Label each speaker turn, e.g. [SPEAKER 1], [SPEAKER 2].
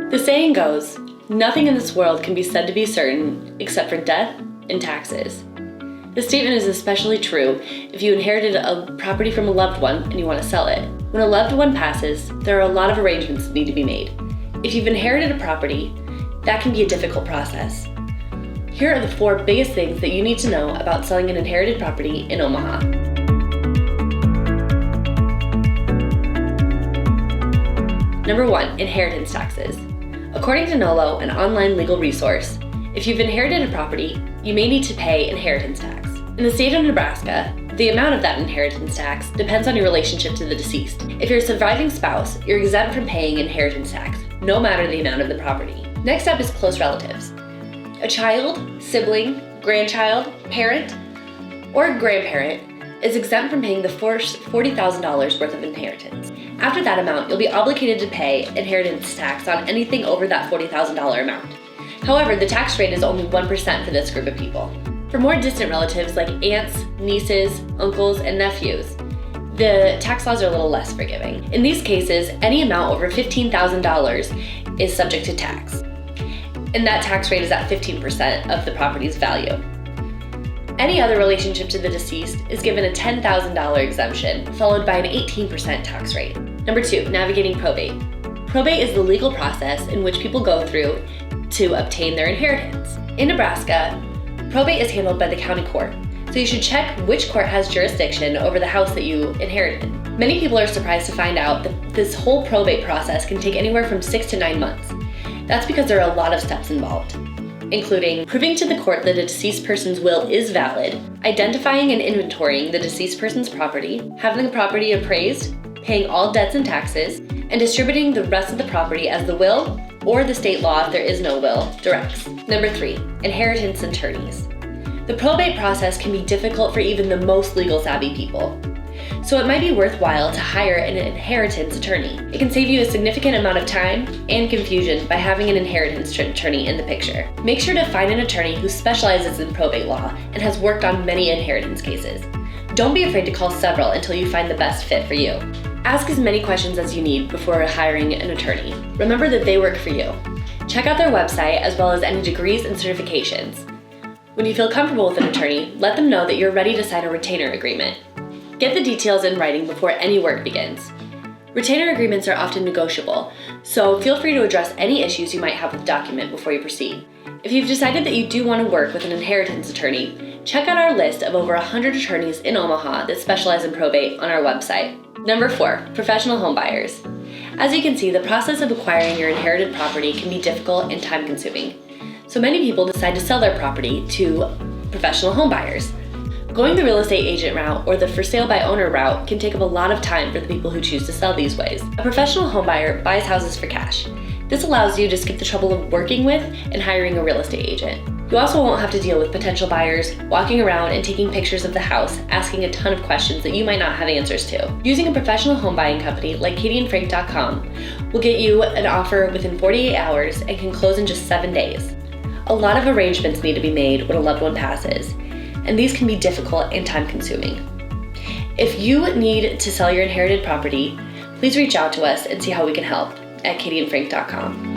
[SPEAKER 1] The saying goes, nothing in this world can be said to be certain except for death and taxes. This statement is especially true if you inherited a property from a loved one and you want to sell it. When a loved one passes, there are a lot of arrangements that need to be made. If you've inherited a property, that can be a difficult process. Here are the 4 biggest things that you need to know about selling an inherited property in Omaha. Number 1, inheritance taxes. According to NOLO, an online legal resource, if you've inherited a property, you may need to pay inheritance tax. In the state of Nebraska, the amount of that inheritance tax depends on your relationship to the deceased. If you're a surviving spouse, you're exempt from paying inheritance tax, no matter the amount of the property. Next up is close relatives. A child, sibling, grandchild, parent, or grandparent is exempt from paying the first $40,000 worth of inheritance. After that amount, you'll be obligated to pay inheritance tax on anything over that $40,000 amount. However, the tax rate is only 1% for this group of people. For more distant relatives like aunts, nieces, uncles, and nephews, the tax laws are a little less forgiving. In these cases, any amount over $15,000 is subject to tax, and that tax rate is at 15% of the property's value. Any other relationship to the deceased is given a $10,000 exemption, followed by an 18% tax rate. Number 2, navigating probate. Probate is the legal process in which people go through to obtain their inheritance. In Nebraska, probate is handled by the county court, so you should check which court has jurisdiction over the house that you inherited. Many people are surprised to find out that this whole probate process can take anywhere from 6 to 9 months. That's because there are a lot of steps involved, including proving to the court that a deceased person's will is valid, identifying and inventorying the deceased person's property, having the property appraised, paying all debts and taxes, and distributing the rest of the property as the will, or the state law if there is no will, directs. Number 3, inheritance attorneys. The probate process can be difficult for even the most legal savvy people, so it might be worthwhile to hire an inheritance attorney. It can save you a significant amount of time and confusion by having an inheritance attorney in the picture. Make sure to find an attorney who specializes in probate law and has worked on many inheritance cases. Don't be afraid to call several until you find the best fit for you. Ask as many questions as you need before hiring an attorney. Remember that they work for you. Check out their website as well as any degrees and certifications. When you feel comfortable with an attorney, let them know that you're ready to sign a retainer agreement. Get the details in writing before any work begins. Retainer agreements are often negotiable, so feel free to address any issues you might have with the document before you proceed. If you've decided that you do want to work with an inheritance attorney, check out our list of over 100 attorneys in Omaha that specialize in probate on our website. Number 4, professional home buyers. As you can see, the process of acquiring your inherited property can be difficult and time-consuming. So many people decide to sell their property to professional home buyers. Going the real estate agent route or the for sale by owner route can take up a lot of time for the people who choose to sell these ways. A professional home buyer buys houses for cash. This allows you to skip the trouble of working with and hiring a real estate agent. You also won't have to deal with potential buyers walking around and taking pictures of the house, asking a ton of questions that you might not have answers to. Using a professional home buying company like katyandfrank.com will get you an offer within 48 hours and can close in just 7 days. A lot of arrangements need to be made when a loved one passes, and these can be difficult and time-consuming. If you need to sell your inherited property, please reach out to us and see how we can help at katyandfrank.com.